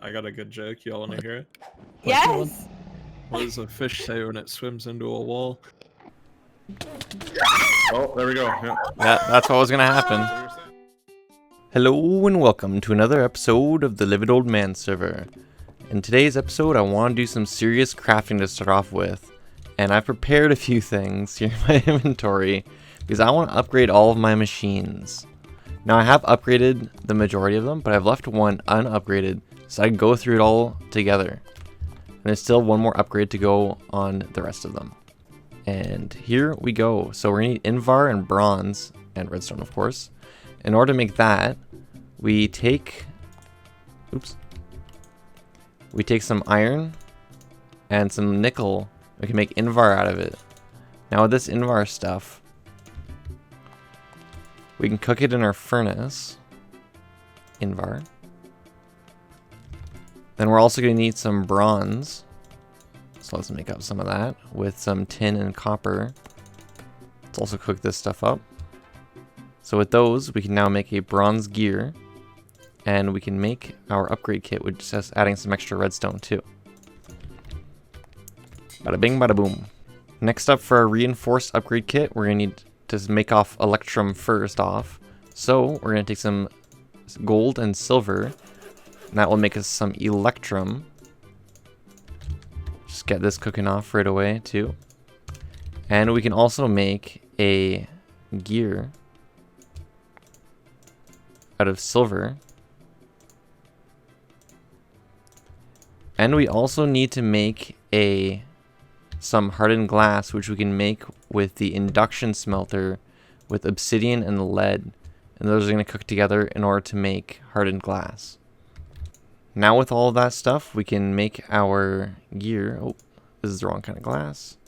I got a good joke. Y'all want to hear it? Yes. What does a fish say when it swims into a wall? Oh, there we go. Yeah. That's what was gonna happen. Hello and welcome to another episode of the Livid Old Man server. In today's episode, I want to do some serious crafting to start off with, and I've prepared a few things here in my inventory because I want to upgrade all of my machines. Now I have upgraded the majority of them, but I've left one unupgraded so I can go through it all together. And there's still one more upgrade to go on the rest of them. And here we go. So we're gonna need Invar and bronze and redstone, of course. In order to make that, we take some iron and some nickel. We can make Invar out of it. Now with this Invar stuff, we can cook it in our furnace. Invar. Then we're also going to need some bronze. So let's make up some of that with some tin and copper. Let's also cook this stuff up. So with those, we can now make a bronze gear. And we can make our upgrade kit with just adding some extra redstone too. Bada bing, bada boom. Next up for our reinforced upgrade kit, we're going to need to make off electrum first off. So we're going to take some gold and silver. And that will make us some electrum. Just get this cooking off right away too. And we can also make a gear out of silver. And we also need to make some hardened glass, which we can make with the induction smelter with obsidian and lead. And those are going to cook together in order to make hardened glass. Now with all of that stuff, we can make our gear. Oh, this is the wrong kind of glass.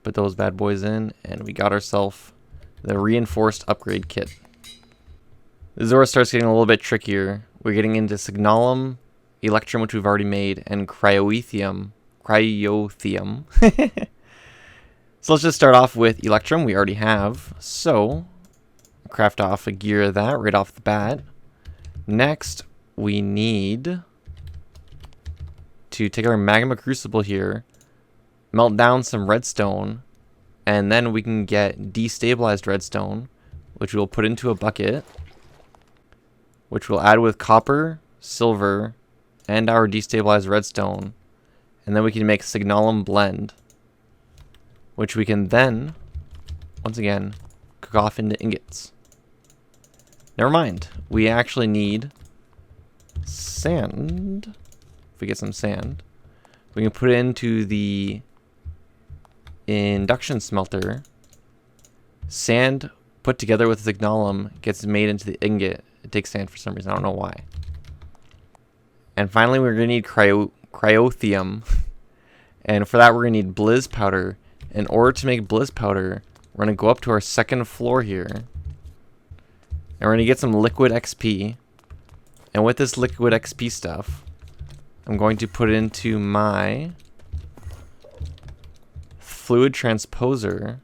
Put those bad boys in, and we got ourselves the reinforced upgrade kit. This is where it starts getting a little bit trickier. We're getting into signalum, electrum, which we've already made, and cryotheum. So let's just start off with electrum. We already have. So craft off a gear of that right off the bat. Next, we need to take our magma crucible here, melt down some redstone, and then we can get destabilized redstone, which we'll put into a bucket, which we'll add with copper, silver, and our destabilized redstone. And then we can make signalum blend, which we can then, once again, cook off into ingots. Never mind. We actually need sand. If we get some sand, we can put it into the induction smelter. Sand put together with signalum gets made into the ingot. It takes sand for some reason. I don't know why. And finally, we're going to need cryotheum. And for that, we're going to need blizz powder. In order to make blizz powder, we're going to go up to our second floor here. And we're going to get some liquid XP. And with this liquid XP stuff, I'm going to put it into my fluid transposer.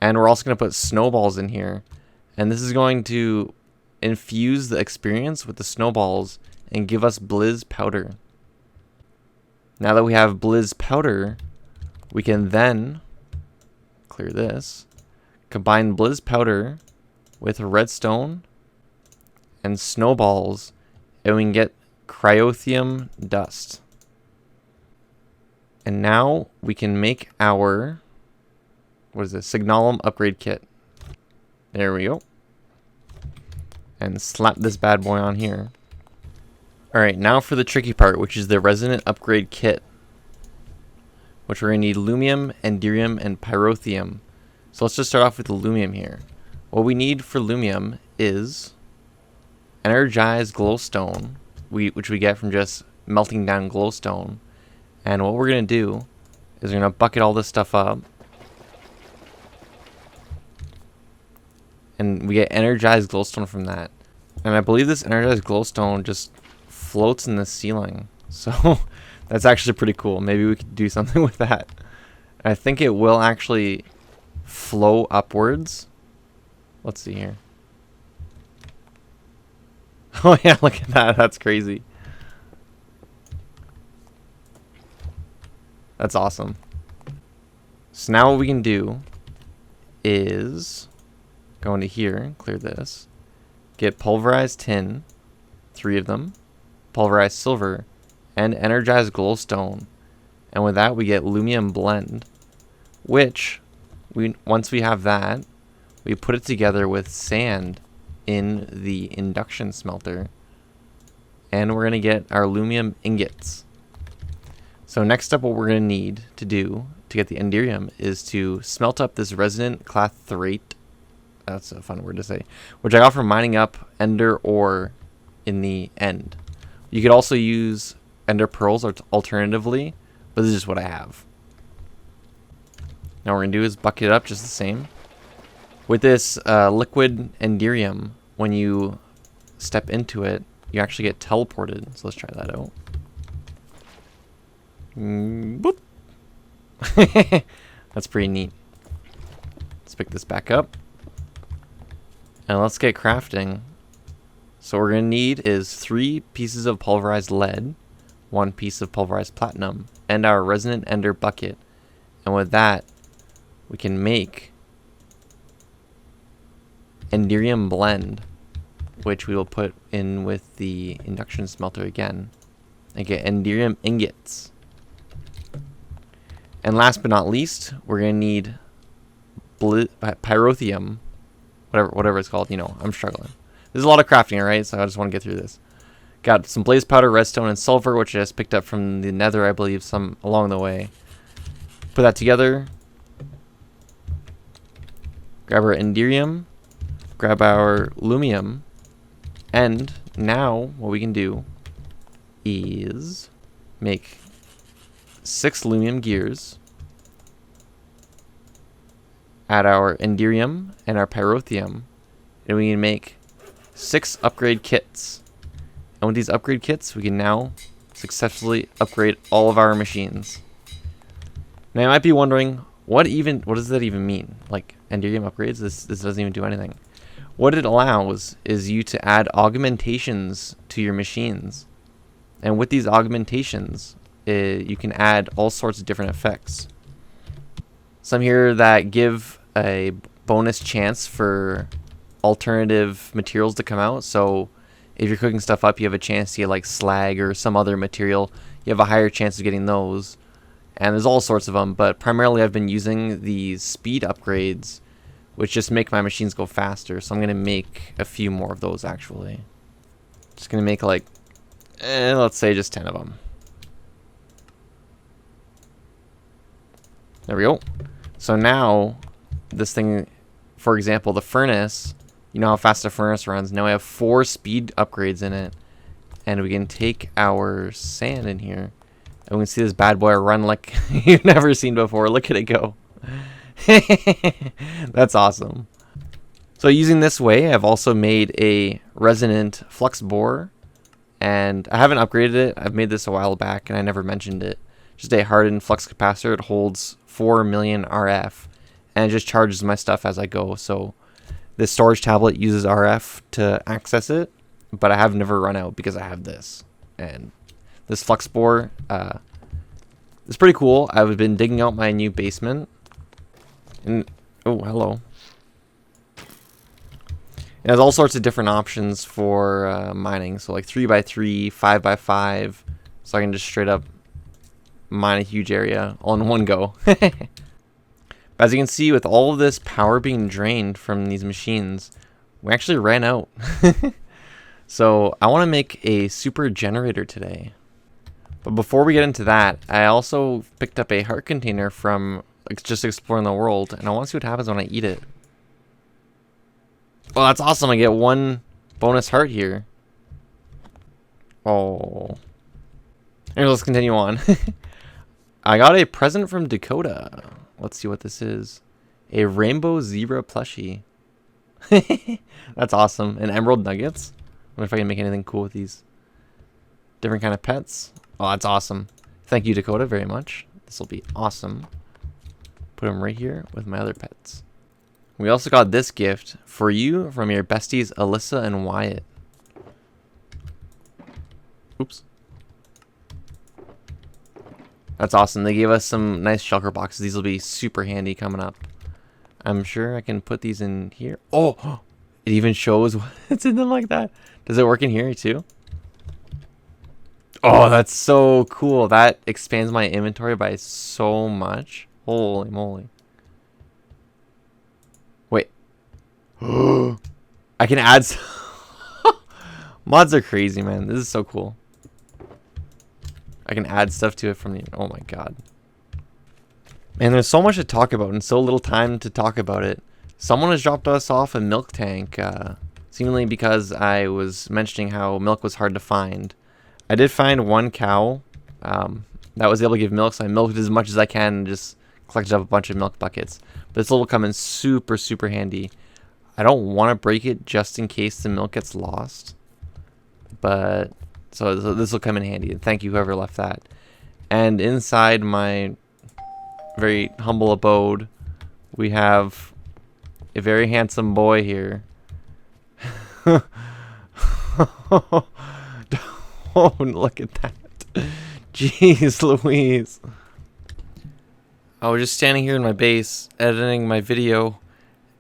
And we're also going to put snowballs in here. And this is going to infuse the experience with the snowballs and give us blizz powder. Now that we have blizz powder, we can then clear this, combine blizz powder with redstone and snowballs, and we can get cryotheum dust. And now we can make our, what is this, signalum upgrade kit. There we go. And slap this bad boy on here. Alright, now for the tricky part, which is the resonant upgrade kit, which we're going to need lumium, andirium, and pyrotheum. So let's just start off with the lumium here. What we need for lumium is energized glowstone, which we get from just melting down glowstone. And what we're going to do is we're going to bucket all this stuff up. And we get energized glowstone from that. And I believe this energized glowstone just floats in the ceiling. So that's actually pretty cool. Maybe we could do something with that. I think it will actually flow upwards. Let's see here. Oh yeah, look at that. That's crazy. That's awesome. So now what we can do is go into here, clear this, get pulverized tin, 3 of them, pulverized silver, and energized glowstone. And with that, we get lumium blend, which once we have that, we put it together with sand in the induction smelter, and we're going to get our lumium ingots. So next up, what we're going to need to do to get the enderium is to smelt up this resonant clathrate. That's a fun word to say, which I got from mining up ender ore in the end. You could also use ender pearls alternatively, but this is just what I have. Now what we're going to do is bucket it up just the same. With this liquid enderium, when you step into it, you actually get teleported. So let's try that out. Boop. That's pretty neat. Let's pick this back up. And let's get crafting. So what we're going to need is 3 pieces of pulverized lead, 1 piece of pulverized platinum, and our resonant ender bucket. And with that, we can make enderium blend, which we will put in with the induction smelter again, and get enderium ingots. And last but not least, we're going to need pyrotheum, whatever it's called. You know, I'm struggling. There's a lot of crafting, alright? So I just want to get through this. Got some blaze powder, redstone, and sulfur, which I just picked up from the nether, I believe, some along the way. Put that together. Grab our enderium. Grab our lumium. And now what we can do is make 6 lumium gears, add our enderium and our pyrotheum, and we can make 6 upgrade kits. And with these upgrade kits, we can now successfully upgrade all of our machines. Now you might be wondering, what does that even mean? Like, enderium upgrades? This doesn't even do anything. What it allows is you to add augmentations to your machines. And with these augmentations, you can add all sorts of different effects. Some here that give a bonus chance for alternative materials to come out. So if you're cooking stuff up, you have a chance to get like slag or some other material. You have a higher chance of getting those. And there's all sorts of them, but primarily I've been using these speed upgrades, which just make my machines go faster. So I'm going to make a few more of those actually. Just going to make like, let's say just 10 of them. There we go. So now, this thing, for example, the furnace, you know how fast the furnace runs. Now we have 4 speed upgrades in it. And we can take our sand in here. And we can see this bad boy run like you've never seen before. Look at it go. That's awesome. So using this way, I've also made a resonant flux borer. And I haven't upgraded it. I've made this a while back and I never mentioned it. Just a hardened flux capacitor. It holds 4 million RF and it just charges my stuff as I go. So this storage tablet uses RF to access it, but I have never run out because I have this. And this flux borer is pretty cool. I've been digging out my new basement. And oh, hello. It has all sorts of different options for mining. So like 3x3, 5x5. So I can just straight up mine a huge area all in one go. As you can see, with all of this power being drained from these machines, we actually ran out. So I want to make a super generator today. But before we get into that, I also picked up a heart container from just exploring the world, and I want to see what happens when I eat it. Well, that's awesome. I get 1 bonus heart here. Oh. Here, let's continue on. I got a present from Dakota. Let's see what this is. A rainbow zebra plushie. That's awesome. And emerald nuggets. I wonder if I can make anything cool with these different kind of pets. Oh, that's awesome. Thank you, Dakota, very much. This will be awesome. Put them right here with my other pets. We also got this gift for you from your besties, Alyssa and Wyatt. Oops. That's awesome. They gave us some nice shulker boxes. These will be super handy coming up. I'm sure I can put these in here. Oh, it even shows what's in them like that. Does it work in here too? Oh, that's so cool. That expands my inventory by so much. Holy moly. Wait. I can add... Mods are crazy, man. This is so cool. I can add stuff to it from the... Oh my god. Man, there's so much to talk about and so little time to talk about it. Someone has dropped us off a milk tank, seemingly because I was mentioning how milk was hard to find. I did find one cow that was able to give milk, so I milked as much as I can and just collected up a bunch of milk buckets. But this will come in super, super handy. I don't want to break it just in case the milk gets lost. But... So this will come in handy. Thank you, whoever left that. And inside my very humble abode, we have a very handsome boy here. Oh, look at that. Jeez Louise. I was just standing here in my base, editing my video,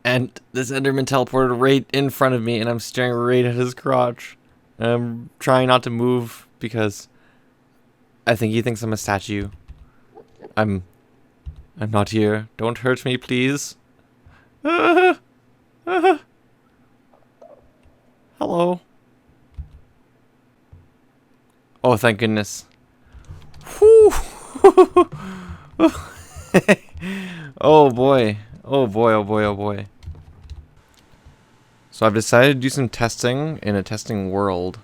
and this Enderman teleported right in front of me, and I'm staring right at his crotch. I'm trying not to move because I think he thinks I'm a statue. I'm not here. Don't hurt me, please. Hello. Oh, thank goodness. Whew. Oh boy. Oh boy, oh boy, oh boy. So I've decided to do some testing in a testing world,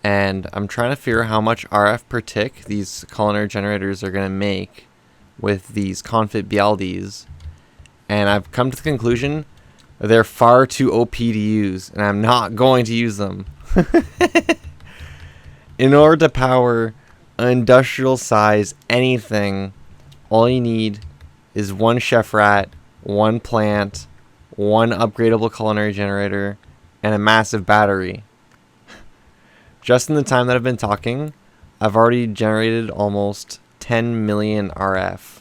and I'm trying to figure out how much RF per tick these culinary generators are going to make with these confit BLDs, and I've come to the conclusion they're far too OP to use, and I'm not going to use them. In order to power an industrial size anything, all you need is one chef rat, one plant, one upgradable culinary generator, and a massive battery. Just in the time that I've been talking, I've already generated almost 10 million RF.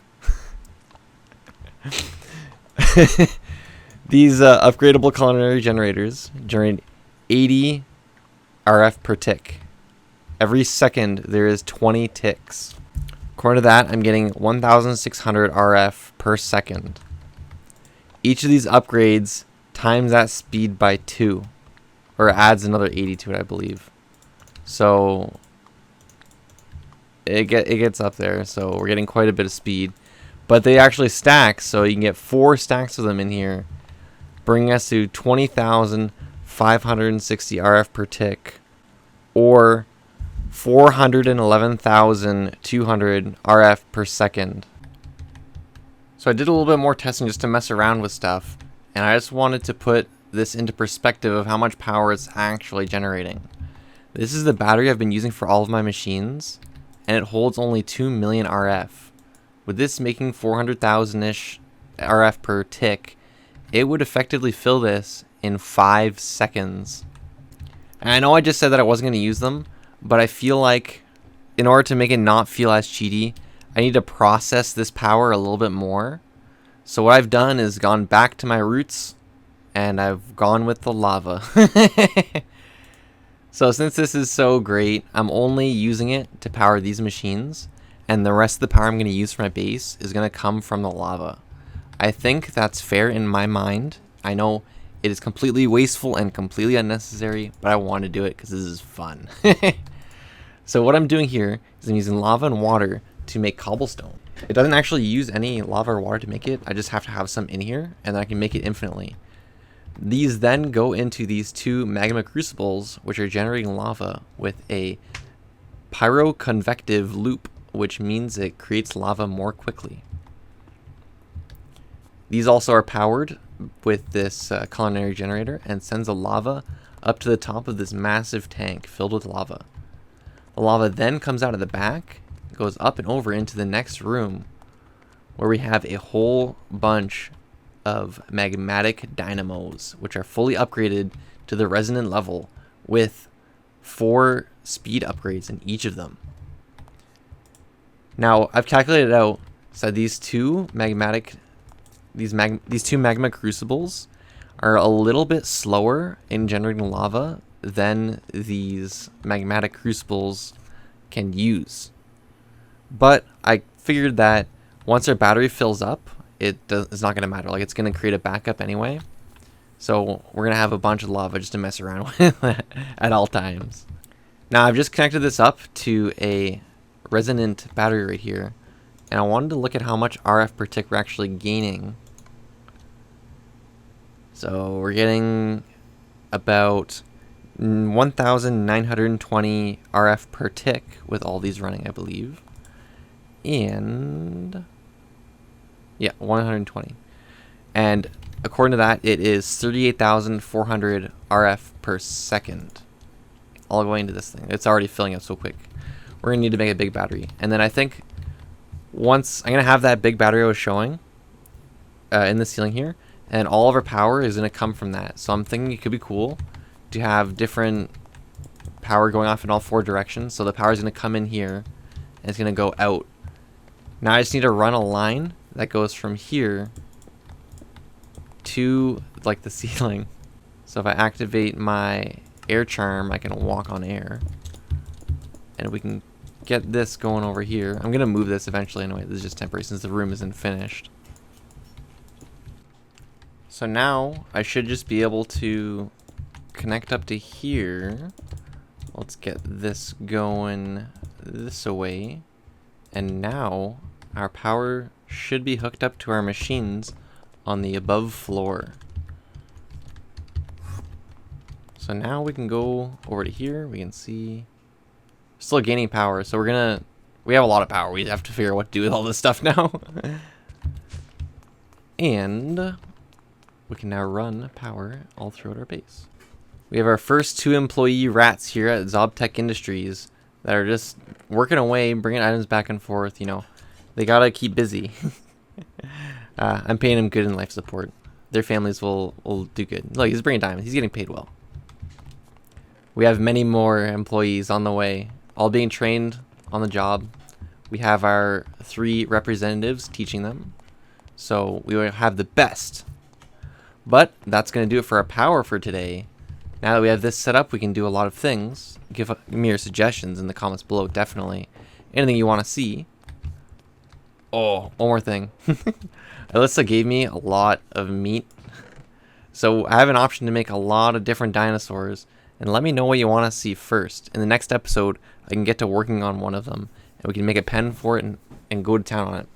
These upgradable culinary generators generate 80 RF per tick. Every second there is 20 ticks. According to that, I'm getting 1,600 RF per second. Each of these upgrades times that speed by 2, or adds another 80 to it, I believe. So it gets up there. So we're getting quite a bit of speed, but they actually stack. So you can get 4 stacks of them in here, bringing us to 20,560 RF per tick, or 411,200 RF per second. So I did a little bit more testing just to mess around with stuff, and I just wanted to put this into perspective of how much power it's actually generating. This is the battery I've been using for all of my machines, and it holds only 2 million RF. With this making 400,000-ish RF per tick, it would effectively fill this in 5 seconds. And I know I just said that I wasn't going to use them, but I feel like in order to make it not feel as cheaty, I need to process this power a little bit more. So what I've done is gone back to my roots, and I've gone with the lava. So since this is so great, I'm only using it to power these machines, and the rest of the power I'm going to use for my base is going to come from the lava. I think that's fair in my mind. I know it is completely wasteful and completely unnecessary, but I want to do it because this is fun. So what I'm doing here is I'm using lava and water to make cobblestone. It doesn't actually use any lava or water to make it. I just have to have some in here, and then I can make it infinitely. These then go into these 2 magma crucibles, which are generating lava with a pyroconvective loop, which means it creates lava more quickly. These also are powered with this culinary generator and sends the lava up to the top of this massive tank filled with lava. The lava then comes out of the back, goes up and over into the next room, where we have a whole bunch of magmatic dynamos, which are fully upgraded to the resonant level with 4 speed upgrades in each of them. Now, I've calculated out so these two magma crucibles are a little bit slower in generating lava than these magmatic crucibles can use. But I figured that once our battery fills up, it's not going to matter. Like, it's going to create a backup anyway. So we're going to have a bunch of lava just to mess around with at all times. Now, I've just connected this up to a resonant battery right here. And I wanted to look at how much RF per tick we're actually gaining. So we're getting about 1,920 RF per tick with all these running, I believe. And yeah, 120. And according to that, it is 38,400 RF per second. All going into this thing. It's already filling up so quick. We're going to need to make a big battery. And then I think once I'm going to have that big battery I was showing in the ceiling here, and all of our power is going to come from that. So I'm thinking it could be cool to have different power going off in all 4 directions. So the power is going to come in here and it's going to go out. Now I just need to run a line that goes from here to like the ceiling. So if I activate my air charm, I can walk on air. And we can get this going over here. I'm going to move this eventually anyway. This is just temporary since the room isn't finished. So now I should just be able to connect up to here. Let's get this going this away. And now our power should be hooked up to our machines on the above floor. So now we can go over to here. We can see still gaining power. So we have a lot of power. We have to figure out what to do with all this stuff now. And we can now run power all throughout our base. We have our first 2 employee rats here at Zob-Tek Industries that are just working away, bringing items back and forth. You know, they gotta keep busy. I'm paying them good in life support. Their families will do good. Look, he's bringing diamonds. He's getting paid well. We have many more employees on the way, all being trained on the job. We have our 3 representatives teaching them. So we will have the best. But that's going to do it for our power for today. Now that we have this set up, we can do a lot of things. Give me your suggestions in the comments below, definitely. Anything you want to see. Oh, one more thing. Alyssa gave me a lot of meat. So I have an option to make a lot of different dinosaurs. And let me know what you want to see first. In the next episode, I can get to working on one of them. And we can make a pen for it and go to town on it.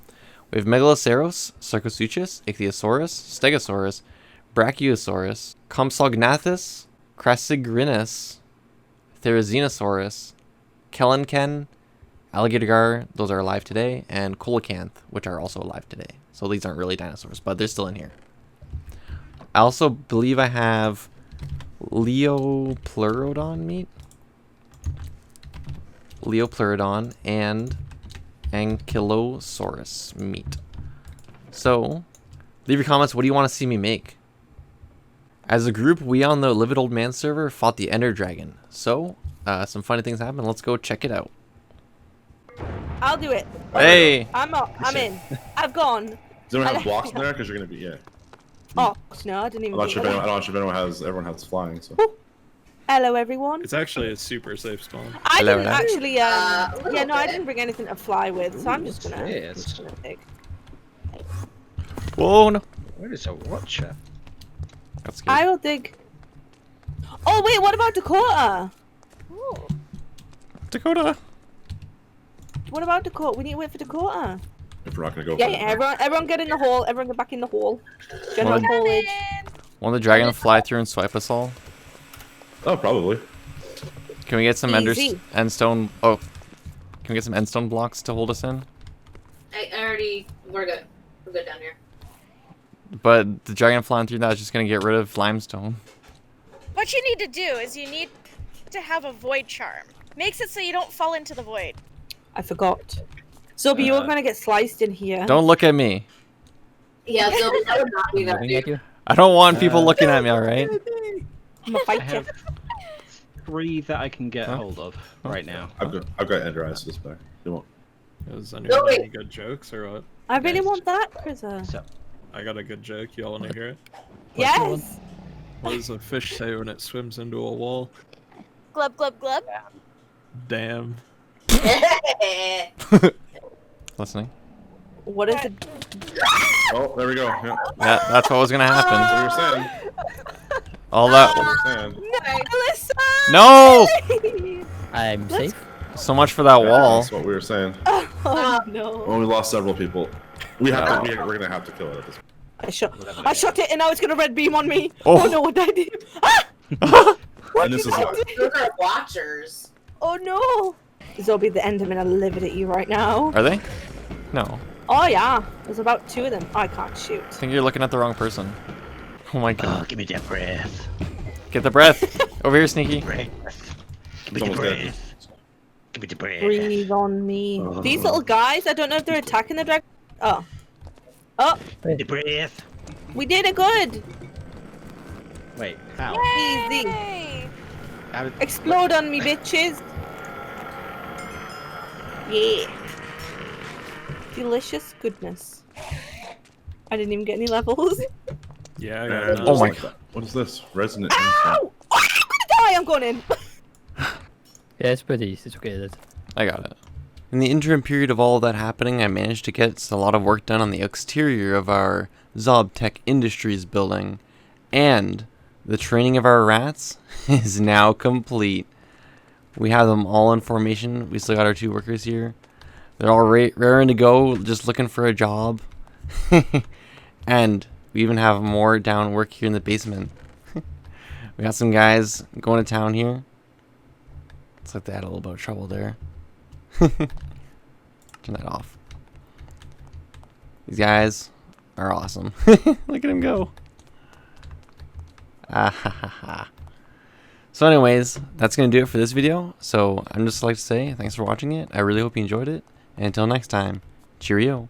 We have Megaloceros, Sarcosuchus, Ichthyosaurus, Stegosaurus, Brachiosaurus, Compsognathus, Crasigrinus, Therizinosaurus, Kelenken, Alligator, those are alive today, and Coelacanth, which are also alive today. So these aren't really dinosaurs, but they're still in here. I also believe I have Leopleurodon meat, Leopleurodon, and Ankylosaurus meat. So, leave your comments. What do you want to see me make? As a group, we on the Livid Old Man server fought the Ender Dragon. So, some funny things happened. Let's go check it out. I'll do it. Hey! I'm up. I'm in. I've gone. Does anyone have blocks in there? Because you're gonna be Oh no, I didn't even. I'm not sure if anyone has. Everyone has flying. So. Woo. Hello, everyone. It's actually a super safe spawn. I Hello, didn't hello. actually. Yeah, no, I didn't bring anything to fly with, so I'm just gonna. Yes. Dig. Whoa, no. Where is a watcher? That's good. I will dig. Oh wait, what about Dakota? Dakota! What about Dakota? We need to wait for Dakota. If we're not gonna go. Yeah, for yeah. Everyone get in the hole. Everyone get back in the hole. General Well, foliage. Want the dragon to fly through and swipe us all? Oh, probably. Can we get some Easy. endstone? Oh, can we get some endstone blocks to hold us in? I already, we're good. We're good down here. But the dragon flying through that is just gonna get rid of limestone. What you need to do is you need to have a void charm. Makes it so you don't fall into the void. I forgot. Zobi, you're gonna get sliced in here. Don't look at me. Yeah, so that would not be that Looking at dude. you? I don't want people looking at me, alright? I'm gonna fight you. 3 that I can get hold of right now. I've got Ender Eyes this back. You won't. Is anyone any good jokes or what? I really want that, Krisa. So, I got a good joke. Y'all want to hear it? Yes. What does a fish say when it swims into a wall? Glub, glub, glub. Damn. Listening. What is it? Oh, there we go. Yeah. Yeah, that's what was gonna happen. That's what we were saying. All that. That's what we were saying. No! I'm safe. So much for that wall. That's what we were saying. Oh no. Well, we lost several people. We have to. We're gonna have to kill it at this point. I shot it and now it's gonna red beam on me. Oh. Oh no, what did I do? What And this did is I why. do? Those are watchers. Oh no. Zobi the Enderman are livid at you right now. Are they? No. Oh yeah. There's about 2 of them. I can't shoot. I think you're looking at the wrong person. Oh my god. Give me that breath. Get the breath. Over here, Sneaky. Breath. Give me It's the almost dead. breath. Give me the breath. Breathe on me. These little guys, I don't know if they're attacking the dragon. Oh. Oh, The breath. we did it good. wait, how? Easy. Hey. Explode on me, bitches. Yeah. Delicious goodness. I didn't even get any levels. Yeah, I And got just Oh my like that. What is this? Resonant. Ow! Oh, I'm gonna die. I'm going in. Yeah, it's pretty easy to get it. I got it. In the interim period of all of that happening, I managed to get a lot of work done on the exterior of our Zob-Tek Industries building, and the training of our rats is now complete. We have them all in formation. We still got our 2 workers here. They're all raring to go, just looking for a job. And we even have more down work here in the basement. We got some guys going to town here. Looks like they had a little bit of trouble there. Turn that off. These guys are awesome. Look at him go. So anyways, that's going to do it for this video. So I'm just like to say thanks for watching it. I really hope you enjoyed it. And until next time, cheerio.